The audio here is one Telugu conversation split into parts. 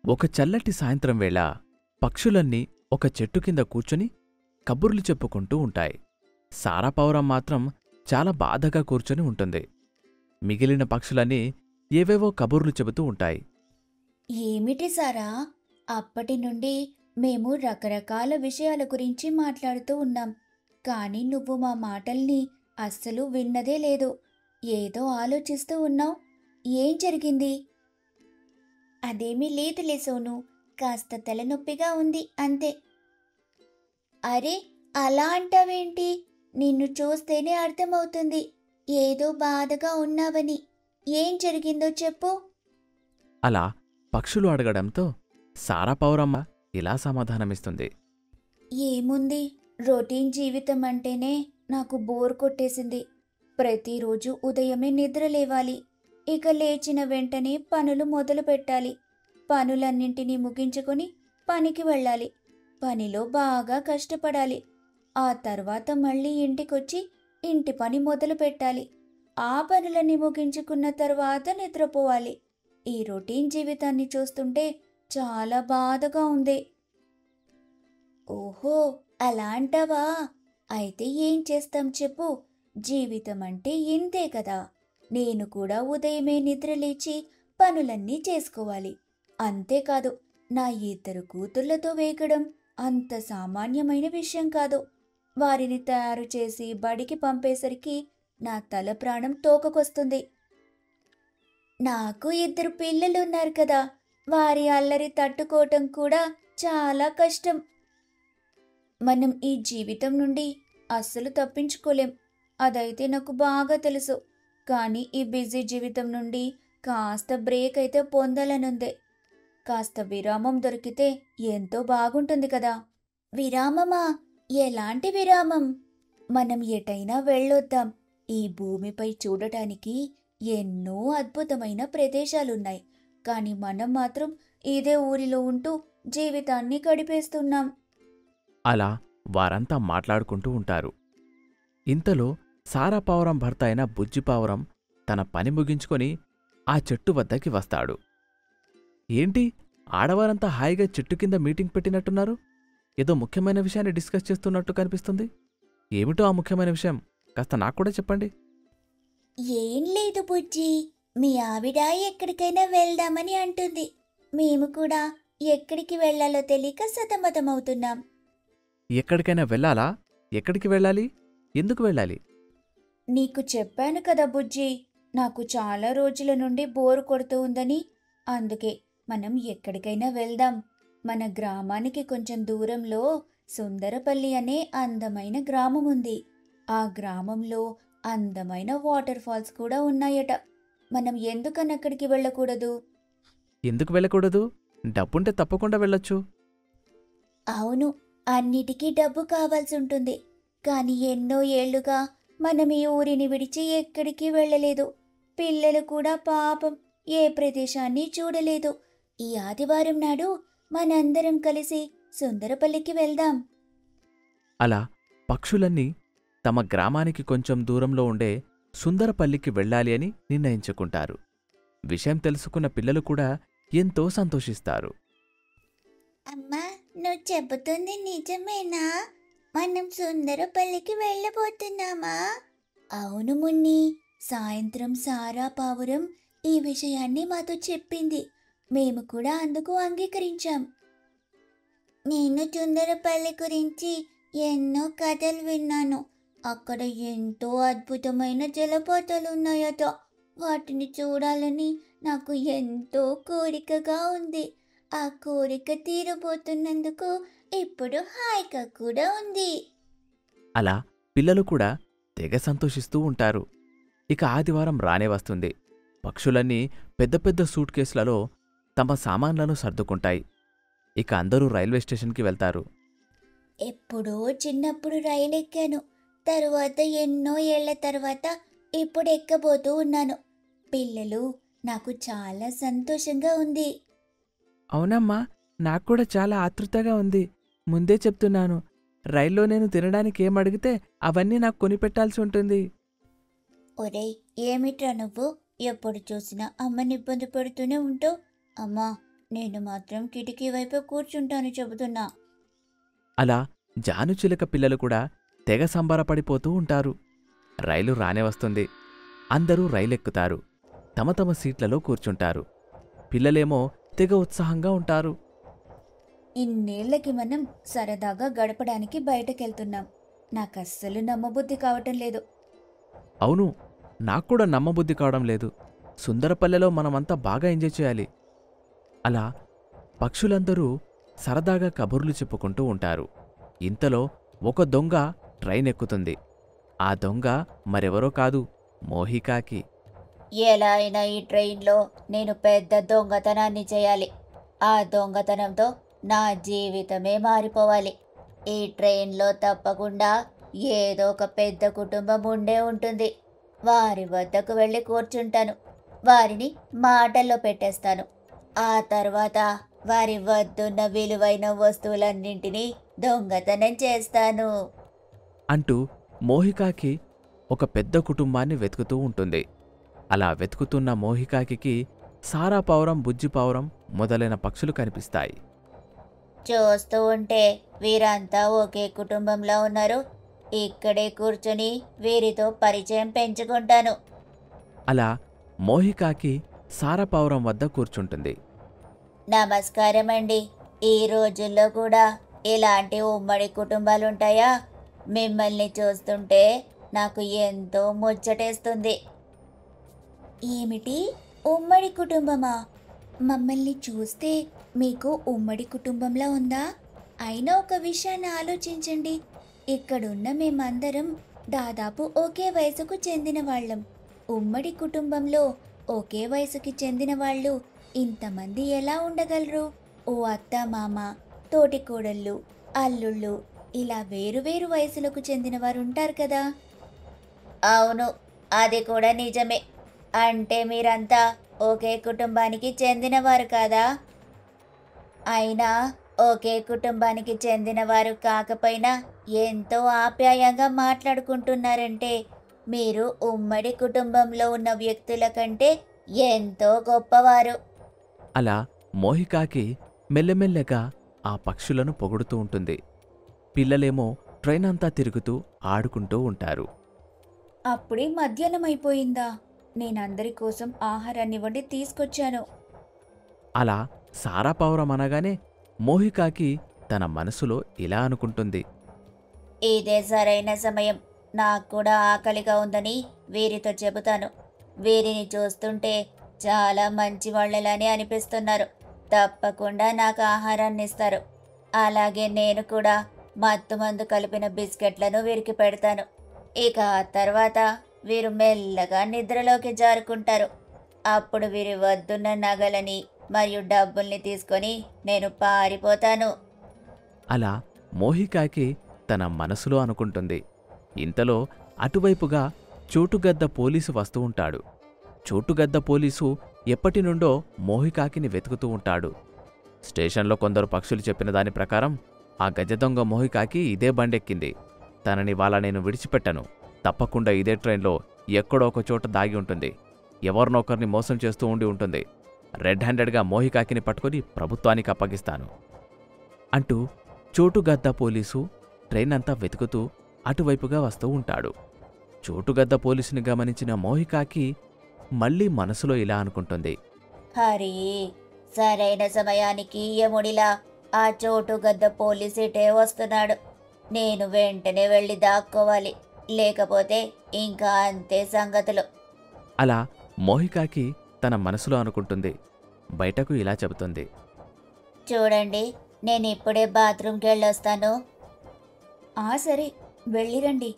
ఒక చల్లటి సాయంత్రం వేళ పక్షులన్నీ ఒక చెట్టు కింద కూర్చుని కబుర్లు చెప్పుకుంటూ ఉంటాయి. సారా పావురం మాత్రం చాలా బాధగా కూర్చొని ఉంటుంది. మిగిలిన పక్షులన్నీ ఏవేవో కబుర్లు చెబుతూ ఉంటాయి. ఏమిటి సారా? అప్పటి నుండి మేము రకరకాల విషయాల గురించి మాట్లాడుతూ ఉన్నాం. కానీ నువ్వు మా మాటల్ని అస్సలు విన్నదే లేదు. ఏదో ఆలోచిస్తూ ఉన్నావు. ఏం జరిగింది? అదేమీ లేదులే సోను. కాస్త తలనొప్పిగా ఉంది అంతే. అరే, అలా అంటావేంటి? నిన్ను చూస్తేనే అర్థమవుతుంది ఏదో బాధగా ఉన్నావని. ఏం జరిగిందో చెప్పు. అలా పక్షులు అడగడంతో సారా పావురమ్మ ఇలా సమాధానమిస్తుంది. ఏముంది, రొటీన్ జీవితం అంటేనే నాకు బోర్ కొట్టేసింది. ప్రతిరోజు ఉదయమే నిద్ర లేవాలి. ఇక లేచిన వెంటనే పనులు మొదలు పెట్టాలి. పనులన్నింటినీ ముగించుకొని పనికి వెళ్ళాలి. పనిలో బాగా కష్టపడాలి. ఆ తర్వాత మళ్ళీ ఇంటికొచ్చి ఇంటి పని మొదలు పెట్టాలి. ఆ పనులన్నీ ముగించుకున్న తర్వాత నిద్రపోవాలి. ఈ రొటీన్ జీవితాన్ని చూస్తుంటే చాలా బాధగా ఉంది. ఓహో, అలా అంటావా? అయితే ఏం చేస్తాం చెప్పు. జీవితం అంటే ఇంతే కదా. నేను కూడా ఉదయమే నిద్రలేచి పనులన్నీ చేసుకోవాలి. అంతేకాదు, నా 2 కూతుళ్లతో వేగడం అంత సామాన్యమైన విషయం కాదు. వారిని తయారు చేసి బడికి పంపేసరికి నా తల ప్రాణం తోకకొస్తుంది. నాకు 2 పిల్లలున్నారు కదా. వారి అల్లరి తట్టుకోవటం కూడా చాలా కష్టం. మనం ఈ జీవితం నుండి అస్సలు తప్పించుకోలేం. అదైతే నాకు బాగా తెలుసు. కానీ ఈ బిజీ జీవితం నుండి కాస్త బ్రేక్ అయితే పొందాలనుంది. కాస్త విరామం దొరికితే ఎంతో బాగుంటుంది కదా. విరామమా? ఎలాంటి విరామం? మనం ఎటైనా వెళ్ళొద్దాం. ఈ భూమిపై చూడటానికి ఎన్నో అద్భుతమైన ప్రదేశాలున్నాయి. కానీ మనం మాత్రం ఇదే ఊరిలో ఉంటూ జీవితాన్ని గడిపేస్తున్నాం. అలా వారంతా మాట్లాడుకుంటూ ఉంటారు. ఇంతలో సారా పావురం భర్త అయిన బుజ్జి పావురం తన పని ముగించుకొని ఆ చెట్టు వద్దకి వస్తాడు. ఏంటి, ఆడవారంతా హాయిగా చెట్టు కింద మీటింగ్ పెట్టినట్టున్నారు? ఏదో ముఖ్యమైన విషయాన్ని డిస్కస్ చేస్తున్నట్టు కనిపిస్తుంది. ఏమిటో ఆ ముఖ్యమైన విషయం? కాస్త నాక్కూడా చెప్పండి. ఏం లేదు బుజ్జి, మీ ఆవిడ ఎక్కడికైనా వెళ్దామని అంటుంది. మేము కూడా ఎక్కడికి వెళ్లాలో తెలియక సతమతమవుతున్నాం. ఎక్కడికైనా వెళ్ళాలా? ఎక్కడికి వెళ్ళాలి? ఎందుకు వెళ్ళాలి? నీకు చెప్పాను కదా బుజ్జి, నాకు చాలా రోజుల నుండి బోరు కొడుతూ ఉందని. అందుకే మనం ఎక్కడికైనా వెళ్దాం. మన గ్రామానికి కొంచెం దూరంలో సుందరపల్లి అనే అందమైన గ్రామం ఉంది. ఆ గ్రామంలో అందమైన వాటర్ ఫాల్స్ కూడా ఉన్నాయట. మనం ఎందుకని అక్కడికి వెళ్ళకూడదు? ఎందుకు వెళ్ళకూడదు? డబ్బుంటే తప్పకుండా వెళ్ళొచ్చు. అవును, అన్నిటికీ డబ్బు కావాల్సి ఉంటుంది. కానీ ఎన్నో ఏళ్లుగా మనం ఈ ఊరిని విడిచి ఎక్కడికి వెళ్ళలేదు. పిల్లలు కూడా పాపం ఏ ప్రదేశాన్ని చూడలేదు. ఈ ఆదివారం నాడు మనందరం కలిసి సుందరపల్లికి వెళ్దాం. అలా పక్షులన్నీ తమ గ్రామానికి కొంచెం దూరంలో ఉండే సుందరపల్లికి వెళ్ళాలి అని నిర్ణయించుకుంటారు. విషయం తెలుసుకున్న పిల్లలు కూడా ఎంతో సంతోషిస్తారు. అమ్మా, నువ్వు చెబుతుంది నిజమేనా? మనం సుందరపల్లికి వెళ్ళబోతున్నామా? అవును మున్ని, సాయంత్రం సారా పావురం ఈ విషయాన్ని మాతో చెప్పింది. మేము కూడా అందుకు అంగీకరించాం. నేను సుందరపల్లి గురించి ఎన్నో కథలు విన్నాను. అక్కడ ఎంతో అద్భుతమైన జలపాతాలు ఉన్నాయట. వాటిని చూడాలని నాకు ఎంతో కోరికగా ఉంది. ఆ కోరిక తీరబోతున్నందుకు ఇప్పుడు హాయిగా కూడా ఉంది. అలా పిల్లలు కూడా తెగ సంతోషిస్తూ ఉంటారు. ఇక ఆదివారం రానే వస్తుంది. పక్షులన్నీ పెద్ద పెద్ద సూట్ కేసులలో తమ సామాన్లను సర్దుకుంటాయి. ఇక అందరూ రైల్వే స్టేషన్కి వెళ్తారు. ఎప్పుడో చిన్నప్పుడు రైలు ఎక్కాను. తరువాత ఎన్నో ఏళ్ల తర్వాత ఇప్పుడు ఎక్కబోతూ ఉన్నాను. పిల్లలు, నాకు చాలా సంతోషంగా ఉంది. అవునమ్మా, నాక్కూడా చాలా ఆతృతగా ఉంది. ముందే చెప్తున్నాను, రైల్లో నేను తినడానికి ఏమడిగితే అవన్నీ నాకు కొనిపెట్టాల్సి ఉంటుంది. ఒరేయ్, ఏమిట్రా నువ్వు? ఎప్పుడు చూసినా అమ్మని ఇబ్బంది పెడుతూనే ఉంటావు. అమ్మా, నేను మాత్రం కిటికీ వైపు కూర్చుంటాను చెబుతున్నా. అలా జానుచిలుక పిల్లలు కూడా తెగ సంబరపడిపోతూ ఉంటారు. రైలు రానే వస్తుంది. అందరూ రైలెక్కుతారు. తమ తమ సీట్లలో కూర్చుంటారు. పిల్లలేమో తెగ ఉత్సాహంగా ఉంటారు. ఇన్నేళ్లకి మనం సరదాగా గడపడానికి బయటకెళ్తున్నాం. నాకస్సలు నమ్మబుద్ధి కావటం లేదు. అవును, నాక్కూడా నమ్మబుద్ధి కావడం లేదు. సుందరపల్లెలో మనమంతా బాగా ఎంజాయ్ చేయాలి. అలా పక్షులందరూ సరదాగా కబుర్లు చెప్పుకుంటూ ఉంటారు. ఇంతలో ఒక దొంగ ట్రైన్ ఎక్కుతుంది. ఆ దొంగ మరెవరో కాదు, మోహికాకి. ఎలా అయినా ఈ ట్రైన్లో నేను పెద్ద దొంగతనాన్ని చేయాలి. ఆ దొంగతనంతో నా జీవితమే మారిపోవాలి. ఈ ట్రైన్లో తప్పకుండా ఏదో ఒక పెద్ద కుటుంబం ఉండే ఉంటుంది. వారి వద్దకు వెళ్ళి కూర్చుంటాను. వారిని మాటల్లో పెట్టేస్తాను. ఆ తర్వాత వారి వద్దున్న విలువైన వస్తువులన్నింటినీ దొంగతనం చేస్తాను. అంటూ మోహికాకి ఒక పెద్ద కుటుంబాన్ని వెతుకుతూ ఉంటుంది. అలా వెతుకుతున్న మోహికాకి సారాపావురం, బుజ్జిపావురం మొదలైన పక్షులు కనిపిస్తాయి. చూస్తూ ఉంటే వీరంతా ఒకే కుటుంబంలో ఉన్నారు. ఇక్కడే కూర్చొని వీరితో పరిచయం పెంచుకుంటాను. అలా మోహికాకి సారాపావురం వద్ద కూర్చుంటుంది. నమస్కారం అండి. ఈ రోజుల్లో కూడా ఇలాంటి ఉమ్మడి కుటుంబాలుంటాయా? మిమ్మల్ని చూస్తుంటే నాకు ఎంతో ముచ్చటేస్తుంది. ఏమిటి, ఉమ్మడి కుటుంబమా? మమ్మల్ని చూస్తే మీకు ఉమ్మడి కుటుంబంలా ఉందా? అయినా ఒక విషయాన్ని ఆలోచించండి. ఇక్కడున్న మేమందరం దాదాపు ఒకే వయసుకు చెందిన వాళ్ళం. ఉమ్మడి కుటుంబంలో ఒకే వయసుకి చెందిన వాళ్ళు ఇంతమంది ఎలా ఉండగలరు? ఓ అత్త, మామ, తోటికోడళ్ళు, అల్లుళ్ళు ఇలా వేరువేరు వయసులకు చెందిన వారు ఉంటారు కదా. అవును, అది కూడా నిజమే. అంటే మీరంతా ఒకే కుటుంబానికి చెందినవారు కాదా? అయినా ఒకే కుటుంబానికి చెందినవారు కాకపోయినా ఎంతో ఆప్యాయంగా మాట్లాడుకుంటున్నారంటే మీరు ఉమ్మడి కుటుంబంలో ఉన్న వ్యక్తుల కంటే ఎంతో గొప్పవారు. అలా మోహికాకి మెల్లమెల్లగా ఆ పక్షులను పొగుడుతూ ఉంటుంది. పిల్లలేమో ట్రైన్ అంతా తిరుగుతూ ఆడుకుంటూ ఉంటారు. అప్పుడే మధ్యాహ్నం అయిపోయిందా? నేనందరి కోసం ఆహారాన్ని వండి తీసుకొచ్చాను. అలా సారాపావురం అనగానే మోహికాకి తన మనసులో ఇలా అనుకుంటుంది. ఇదే సరైన సమయం. నాకు కూడా ఆకలిగా ఉందని వీరితో చెబుతాను. వీరిని చూస్తుంటే చాలా మంచి వాళ్ళలానే అనిపిస్తున్నారు. తప్పకుండా నాకు ఆహారాన్ని ఇస్తారు. అలాగే నేను కూడా మత్తుమందు కలిపిన బిస్కెట్లను వీరికి పెడతాను. ఇక ఆ తర్వాత వీరు మెల్లగా నిద్రలోకి జారుకుంటారు. అప్పుడు వీరి వద్దున్న నగలని మరియు డబ్బుల్ని తీసుకొని నేను పారిపోతాను. అలా మోహికాకి తన మనసులో అనుకుంటుంది. ఇంతలో అటువైపుగా చోటుగద్ద పోలీసు వస్తూ ఉంటాడు. చోటుగద్ద పోలీసు ఎప్పటినుండో మోహికాకిని వెతుకుతూ ఉంటాడు. స్టేషన్లో కొందరు పక్షులు చెప్పిన దాని ప్రకారం ఆ గజదొంగ మోహికాకి ఇదే బండెక్కింది. తనని వాళ్ళ నేను విడిచిపెట్టను. తప్పకుండా ఇదే ట్రైన్లో ఎక్కడో ఒక చోట దాగి ఉంటుంది. ఎవరినొకరిని మోసం చేస్తూ ఉండి ఉంటుంది. రెడ్ హ్యాండెడ్గా మోహికాకిని పట్టుకొని ప్రభుత్వానికి అప్పగిస్తాను అంటూ చోటుగద్ద పోలీసు ట్రైన్ అంతా వెతుకుతూ అటువైపుగా వస్తూ ఉంటాడు. చోటుగద్ద పోలీసుని గమనించిన మోహికాకి మళ్ళీ మనసులో ఇలా అనుకుంటుంది. హరి, సరైన సమయానికి యముడిలా ఆ చోటుగద్ద పోలీసిటే వస్తున్నాడు. నేను వెంటనే వెళ్ళి దాక్కోవాలి. లేకపోతే ఇంకా అంతే సంగతులు. అలా మోహికాకి తన మనసులో అనుకుంటుంది. బయటకు ఇలా చెబుతుంది. చూడండి, నేను ఇప్పుడే బాత్రూంకి వెళ్ళొస్తాను. సరే, వెళ్ళిరండి.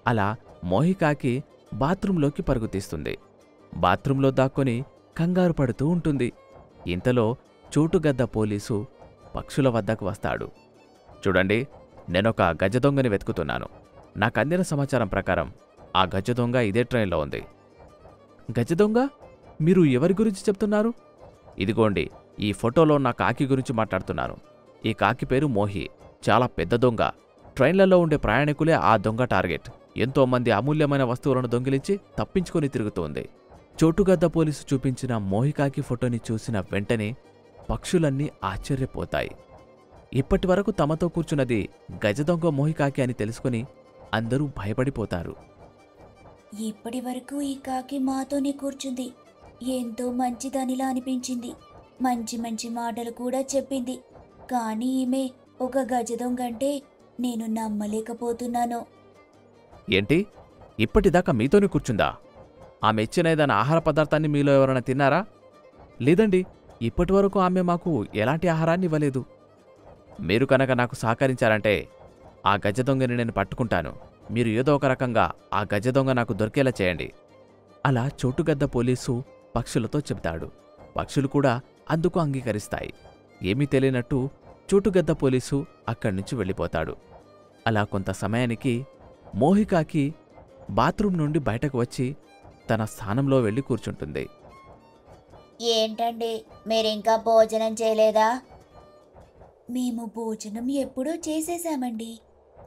అలా మోహికాకి బాత్రూంలోకి పరుగుతీస్తుంది. బాత్రూంలో దాక్కొని కంగారు పడుతూ ఉంటుంది. ఇంతలో చోటుగద్ద పోలీసు పక్షుల వద్దకు వస్తాడు. చూడండి, నేనొక గజదొంగని వెతుకుతున్నాను. నాకందిన సమాచారం ప్రకారం ఆ గజదొంగ ఇదే ట్రైన్లో ఉంది. గజదొంగ? మీరు ఎవరి గురించి చెప్తున్నారు? ఇదిగోండి, ఈ ఫోటోలో నా కాకి గురించి మాట్లాడుతున్నాను. ఈ కాకి పేరు మోహి. చాలా పెద్ద దొంగ. ట్రైన్లలో ఉండే ప్రయాణికులే ఆ దొంగ టార్గెట్. ఎంతోమంది అమూల్యమైన వస్తువులను దొంగిలించి తప్పించుకొని తిరుగుతోంది. చోటుగద్ద పోలీసు చూపించిన మోహికాకి ఫోటోని చూసిన వెంటనే పక్షులన్నీ ఆశ్చర్యపోతాయి. ఇప్పటివరకు తమతో కూర్చున్నది గజదొంగ మోహికాకి అని తెలుసుకుని అందరూ భయపడిపోతారు. ఇప్పటి వరకు ఈ కాకి మాతోనే కూర్చుంది. ఎంతో మంచిదనిలా అనిపించింది. మంచి మంచి మాటలు కూడా చెప్పింది. కానీ ఈమె ఒక గజదొంగంటే నేను నమ్మలేకపోతున్నాను. ఏంటి, ఇప్పటిదాకా మీతోనే కూర్చుందా? ఆమె ఇచ్చిన ఏదైనా ఆహార పదార్థాన్ని మీలో ఎవరైనా తిన్నారా? లేదండి, ఇప్పటివరకు ఆమె మాకు ఎలాంటి ఆహారాన్ని ఇవ్వలేదు. మీరు కనుక నాకు సహకరించారంటే ఆ గజదొంగని నేను పట్టుకుంటాను. మీరు ఏదో ఒక రకంగా ఆ గజదొంగ నాకు దొరికేలా చేయండి. అలా చోటుగద్ద పోలీసు పక్షులతో చెబుతాడు. పక్షులు కూడా అందుకు అంగీకరిస్తాయి. ఏమీ తెలియనట్టు చోటుగద్ద పోలీసు అక్కడ్నుంచి వెళ్ళిపోతాడు. అలా కొంత సమయానికి మోహికాకి బాత్రూం నుండి బయటకు వచ్చి తన స్థానంలో వెళ్ళి కూర్చుంటుంది. ఏంటండి, మీరింకా భోజనం చేయలేదా? మేము భోజనం ఎప్పుడూ చేసేశామండి.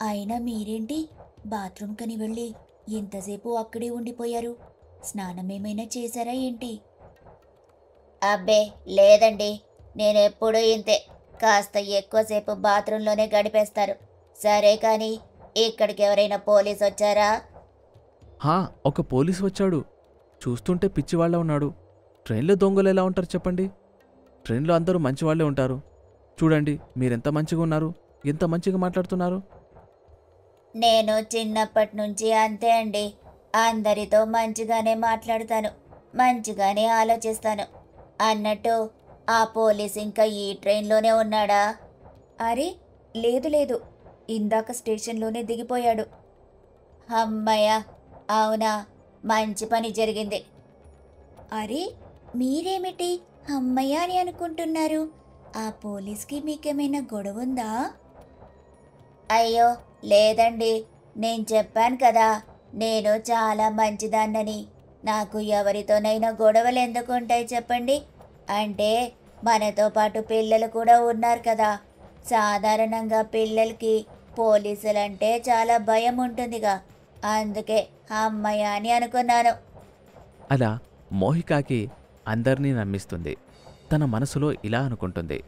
అయినా మీరేంటి బాత్రూమ్ కని వెళ్ళి ఎంతసేపు అక్కడే ఉండిపోయారు? స్నానమేమైనా చేశారా ఏంటి? అబ్బే లేదండి, నేనెప్పుడూ ఇంతే. కాస్త ఎక్కువసేపు బాత్రూంలోనే గడిపేస్తారు. సరే కానీ ఇక్కడికి ఎవరైనా పోలీసు వచ్చారా? హా, ఒక పోలీసు వచ్చాడు. చూస్తుంటే పిచ్చివాళ్ల ఉన్నాడు. ట్రైన్లో దొంగలు ఎలా ఉంటారు చెప్పండి? ట్రైన్లో అందరూ మంచివాళ్లే ఉంటారు. చూడండి, మీరెంత మంచిగా ఉన్నారు, ఎంత మంచిగా మాట్లాడుతున్నారు. నేను చిన్నప్పటి నుంచి అంతే అండి. అందరితో మంచిగానే మాట్లాడుతాను, మంచిగానే ఆలోచిస్తాను. అన్నట్టు ఆ పోలీస్ ఇంకా ఈ ట్రైన్లోనే ఉన్నాడా? అరే లేదు లేదు, ఇందాక స్టేషన్లోనే దిగిపోయాడు. అమ్మయ్య, అవునా, మంచి పని జరిగింది. అరే మీరేమిటి అమ్మయ్య అని అనుకుంటున్నారు? ఆ పోలీస్కి మీకేమైనా గొడవ ఉందా? అయ్యో లేదండి, నేను చెప్పాను కదా, నేను చాలా మంచిదాన్నని. నాకు ఎవరితోనైనా గొడవలు ఎందుకుంటాయి చెప్పండి? అంటే మనతో పాటు పిల్లలు కూడా ఉన్నారు కదా. సాధారణంగా పిల్లలకి పోలీసులంటే చాలా భయం ఉంటుందిగా, అందుకే అమ్మయ్య అని అనుకున్నాను. అలా మోహికాకి అందర్నీ నమ్మిస్తుంది. తన మనసులో ఇలా అనుకుంటుంది.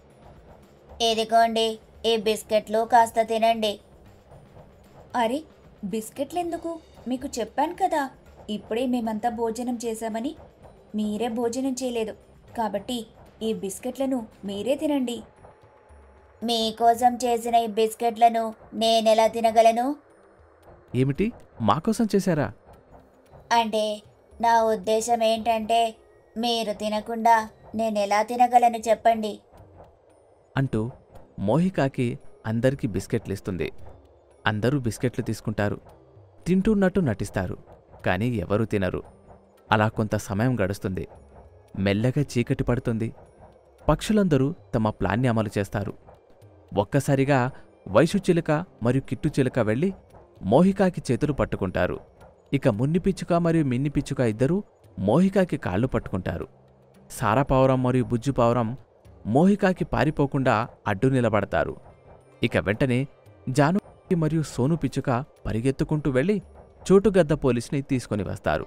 ఇదిగోండి, ఈ బిస్కెట్లు కాస్త తినండి. అరే బిస్కెట్లెందుకు? మీకు చెప్పాను కదా, ఇప్పుడే మేమంతా భోజనం చేశామని. మీరే భోజనం చేయలేదు కాబట్టి ఈ బిస్కెట్లను మీరే తినండి. మీకోసం చేసిన ఈ బిస్కెట్లను నేనెలా తినగలను? ఏమిటి, మాకోసం చేశారా? అంటే నా ఉద్దేశం ఏంటంటే, మీరు తినకుండా నేనెలా తినగలను చెప్పండి? అంటూ మోహికాకి అందరికీ బిస్కెట్లిస్తుంది. అందరూ బిస్కెట్లు తీసుకుంటారు. తింటున్నట్టు నటిస్తారు. కానీ ఎవరూ తినరు. అలా కొంత సమయం గడుస్తుంది. మెల్లగా చీకటి పడుతుంది. పక్షులందరూ తమ ప్లాన్ని అమలు చేస్తారు. ఒక్కసారిగా వైషుచిలుక మరియు కిట్టుచిలుక వెళ్ళి మోహికాకి చేతులు పట్టుకుంటారు. ఇక మున్నిపిచ్చుక మరియు మిన్నిపిచ్చుక ఇద్దరూ మోహికాకి కాళ్ళు పట్టుకుంటారు. సారాపావురం మరియు బుజ్జిపావురం మోహికాకి పారిపోకుండా అడ్డు నిలబడతారు. ఇక వెంటనే జాను మరియు సోను పిచ్చుక పరిగెత్తుకుంటూ వెళ్ళి చోటుగద్ద పోలీసుని తీసుకుని వస్తారు.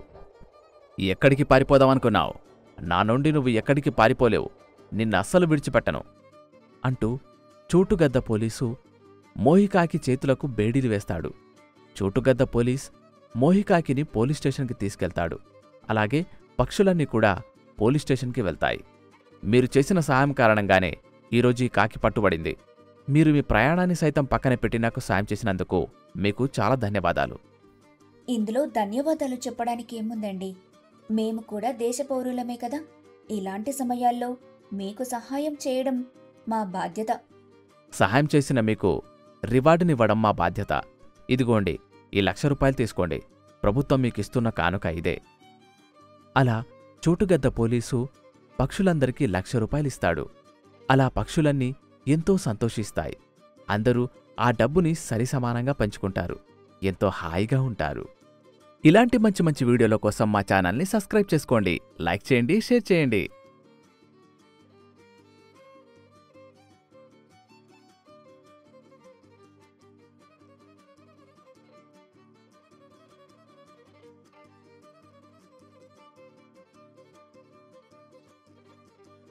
ఎక్కడికి పారిపోదామనుకున్నావు? నా నుండి నువ్వు ఎక్కడికి పారిపోలేవు. నిన్నస్సలు విడిచిపెట్టను అంటూ చోటుగద్ద పోలీసు మోహికాకి చేతులకు బేడీలు వేస్తాడు. చోటుగద్ద పోలీస్ మోహికాకిని పోలీస్ స్టేషన్కి తీసుకెళ్తాడు. అలాగే పక్షులన్నీ కూడా పోలీస్ స్టేషన్కి వెళ్తాయి. మీరు చేసిన సహాయం కారణంగానే ఈరోజు ఈ కాకి పట్టుబడింది. మీరు మీ ప్రయాణాన్ని సైతం పక్కన పెట్టి నాకు సాయం చేసినందుకు మీకు చాలా ధన్యవాదాలు. ఇందులో ధన్యవాదాలు చెప్పడానికి ఏముందండి? మేము కూడా దేశ పౌరులమే కదా. ఇలాంటి సమయాల్లో మీకు సహాయం చేయడం మా బాధ్యత. సహాయం చేసిన మీకు రివార్డునివ్వడం మా బాధ్యత. ఇదిగోండి, ఈ ₹1,00,000 తీసుకోండి. ప్రభుత్వం మీకిస్తున్న కానుక ఇదే. అలా చోటుగద్ద పోలీసు పక్షులందరికీ ₹1,00,000 ఇస్తాడు. అలా పక్షులన్నీ ఎంతో సంతోషిస్తాయి. అందరూ ఆ డబ్బుని సరిసమానంగా పంచుకుంటారు. ఎంతో హాయిగా ఉంటారు. ఇలాంటి మంచి మంచి వీడియోల కోసం మా ఛానల్ని సబ్స్క్రైబ్ చేసుకోండి, లైక్ చేయండి, షేర్ చేయండి.